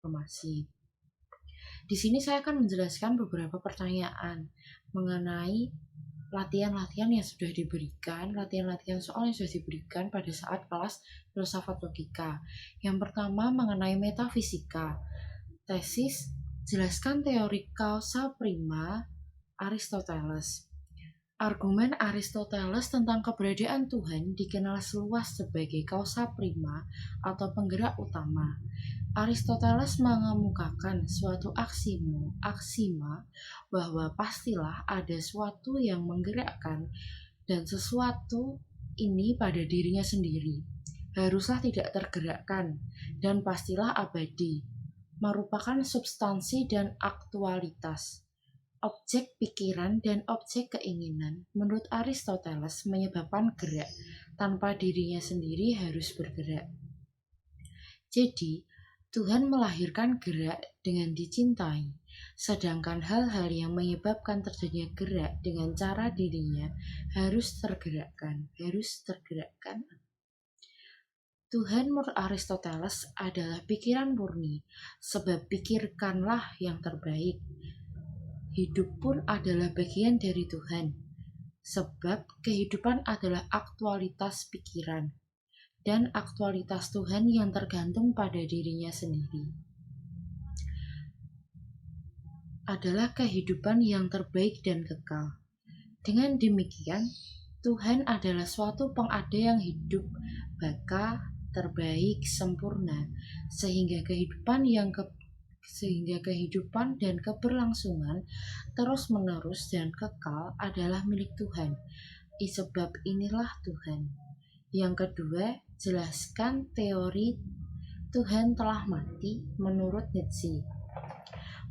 reformasi. Di sini saya akan menjelaskan beberapa pertanyaan mengenai latihan-latihan yang sudah diberikan, latihan-latihan soal yang sudah diberikan pada saat kelas filsafat logika. Yang pertama mengenai metafisika. Tesis, jelaskan teori causa prima Aristoteles. Argumen Aristoteles tentang keberadaan Tuhan dikenal seluas sebagai causa prima atau penggerak utama. Aristoteles mengemukakan suatu aksima bahwa pastilah ada suatu yang menggerakkan dan sesuatu ini pada dirinya sendiri. Haruslah tidak tergerakkan dan pastilah abadi, merupakan substansi dan aktualitas. Objek pikiran dan objek keinginan menurut Aristoteles menyebabkan gerak, tanpa dirinya sendiri harus bergerak. Jadi, Tuhan melahirkan gerak dengan dicintai, sedangkan hal-hal yang menyebabkan terjadinya gerak dengan cara dirinya harus tergerakkan. Tuhan menurut Aristoteles adalah pikiran murni, sebab pikirkanlah yang terbaik. Hidup pun adalah bagian dari Tuhan, sebab kehidupan adalah aktualitas pikiran, dan aktualitas Tuhan yang tergantung pada dirinya sendiri adalah kehidupan yang terbaik dan kekal. Dengan demikian, Tuhan adalah suatu pengada yang hidup, baka, terbaik, sempurna, sehingga kehidupan dan keberlangsungan terus-menerus dan kekal adalah milik Tuhan. Sebab inilah Tuhan. Yang kedua, jelaskan teori Tuhan telah mati menurut Nietzsche.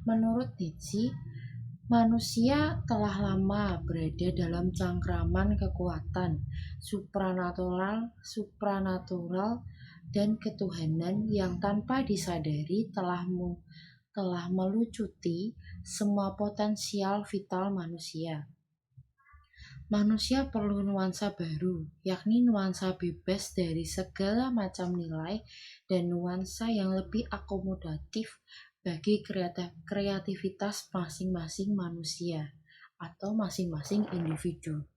Menurut Nietzsche, manusia telah lama berada dalam cengkraman kekuatan supranatural dan ketuhanan yang tanpa disadari telah melucuti semua potensial vital manusia. Manusia perlu nuansa baru, yakni nuansa bebas dari segala macam nilai dan nuansa yang lebih akomodatif bagi kreativitas masing-masing manusia atau masing-masing individu.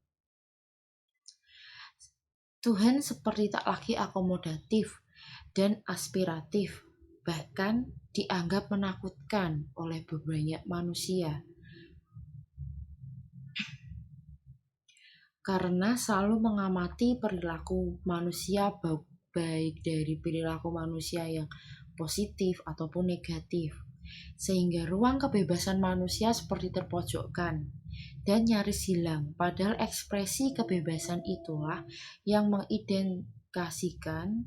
Tuhan seperti tak lagi akomodatif dan aspiratif, bahkan dianggap menakutkan oleh banyak manusia. Karena selalu mengamati perilaku manusia, baik dari perilaku manusia yang positif ataupun negatif, sehingga ruang kebebasan manusia seperti terpojokkan dan nyaris hilang, padahal ekspresi kebebasan itulah yang mengidentifikasikan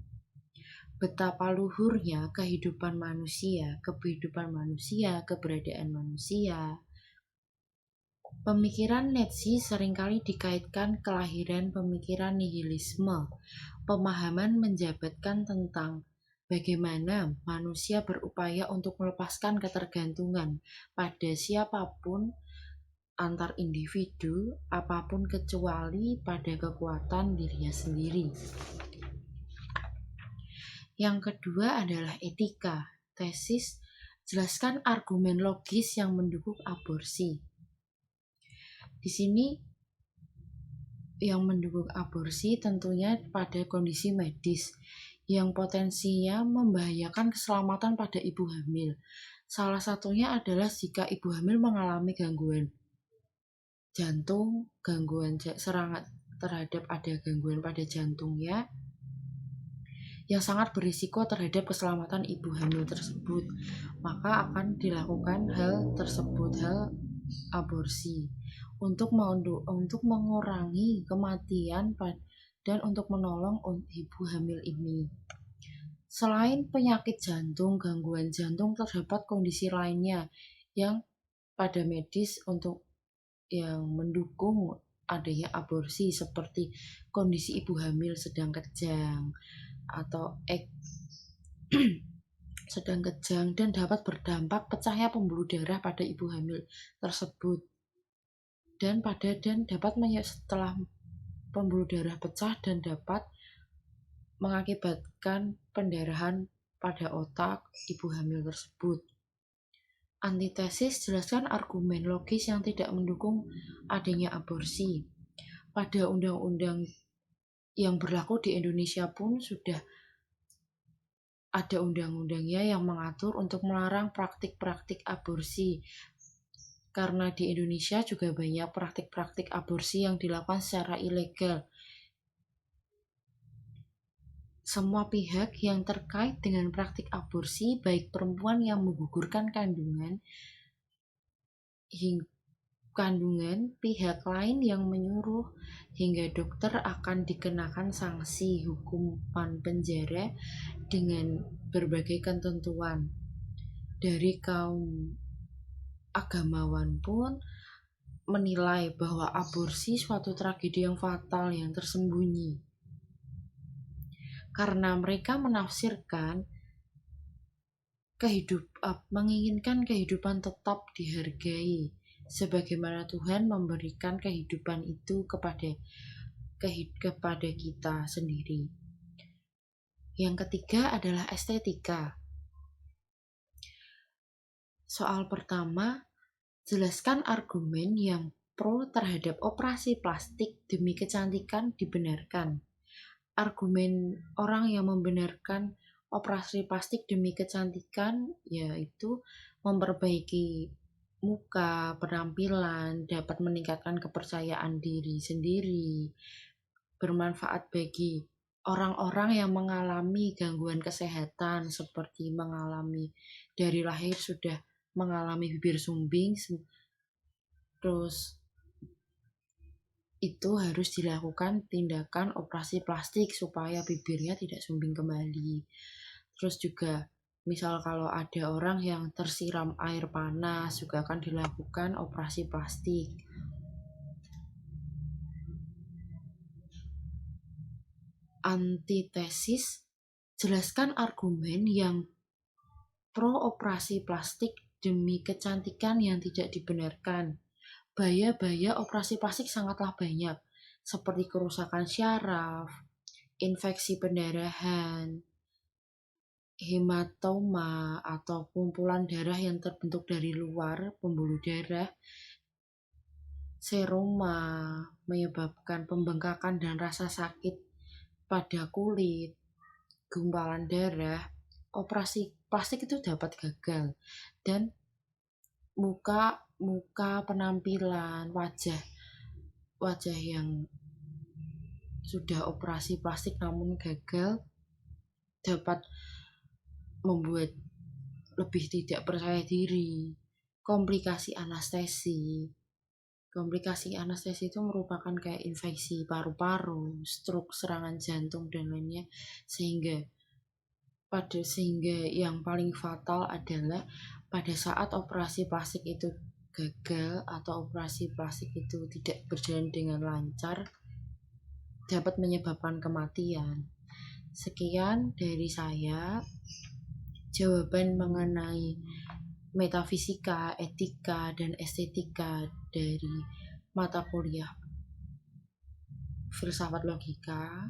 betapa luhurnya keberadaan manusia. Pemikiran Nietzsche seringkali dikaitkan kelahiran pemikiran nihilisme. Pemahaman menjabarkan tentang bagaimana manusia berupaya untuk melepaskan ketergantungan pada siapapun antar individu apapun kecuali pada kekuatan dirinya sendiri. Yang kedua adalah etika. Tesis, jelaskan argumen logis yang mendukung aborsi. Di sini yang mendukung aborsi tentunya pada kondisi medis yang potensinya membahayakan keselamatan pada ibu hamil. Salah satunya adalah jika ibu hamil mengalami gangguan jantung, gangguan serangan terhadap ada gangguan pada jantungnya yang sangat berisiko terhadap keselamatan ibu hamil tersebut, maka akan dilakukan hal aborsi untuk mengurangi kematian dan untuk menolong ibu hamil ini. Selain penyakit jantung, gangguan jantung, terdapat kondisi lainnya yang pada medis untuk yang mendukung adanya aborsi, seperti kondisi ibu hamil sedang kejang atau sedang kejang dan dapat berdampak pecahnya pembuluh darah pada ibu hamil tersebut dan dapat setelah pembuluh darah pecah dan dapat mengakibatkan pendarahan pada otak ibu hamil tersebut. Antitesis, jelaskan argumen logis yang tidak mendukung adanya aborsi. Pada undang-undang yang berlaku di Indonesia pun sudah ada undang-undangnya yang mengatur untuk melarang praktik-praktik aborsi. Karena di Indonesia juga banyak praktik-praktik aborsi yang dilakukan secara ilegal. Semua pihak yang terkait dengan praktik aborsi, baik perempuan yang menggugurkan kandungan, pihak lain yang menyuruh, hingga dokter akan dikenakan sanksi hukuman penjara dengan berbagai ketentuan. Dari kaum agamawan pun menilai bahwa aborsi suatu tragedi yang fatal yang tersembunyi. Karena mereka menafsirkan menginginkan kehidupan tetap dihargai, sebagaimana Tuhan memberikan kehidupan itu kepada kita sendiri. Yang ketiga adalah estetika. Soal pertama, jelaskan argumen yang pro terhadap operasi plastik demi kecantikan dibenarkan. Argumen orang yang membenarkan operasi plastik demi kecantikan yaitu memperbaiki muka, penampilan, dapat meningkatkan kepercayaan diri sendiri, bermanfaat bagi orang-orang yang mengalami gangguan kesehatan seperti mengalami dari lahir sudah mengalami bibir sumbing, terus itu harus dilakukan tindakan operasi plastik supaya bibirnya tidak sumbing kembali. Terus juga misal kalau ada orang yang tersiram air panas juga akan dilakukan operasi plastik. Antitesis, jelaskan argumen yang pro operasi plastik demi kecantikan yang tidak dibenarkan. Bahaya operasi plastik sangatlah banyak, seperti kerusakan syaraf, infeksi pendarahan, hematoma atau kumpulan darah yang terbentuk dari luar pembuluh darah, seroma menyebabkan pembengkakan dan rasa sakit pada kulit, gumpalan darah. Operasi plastik itu dapat gagal dan muka penampilan wajah yang sudah operasi plastik namun gagal dapat membuat lebih tidak percaya diri. Komplikasi anestesi itu merupakan kayak infeksi paru-paru, stroke, serangan jantung dan lainnya, sehingga yang paling fatal adalah pada saat operasi plastik itu gagal atau operasi plastik itu tidak berjalan dengan lancar, dapat menyebabkan kematian. Sekian dari saya, jawaban mengenai metafisika, etika, dan estetika dari mata kuliah filsafat logika.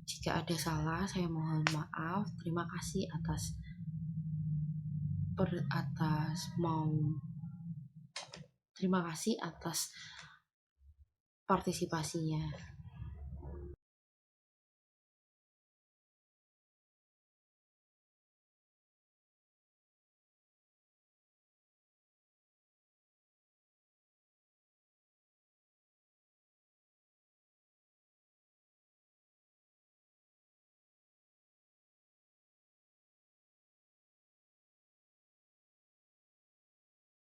Jika ada salah, saya mohon maaf. Terima kasih atas partisipasinya.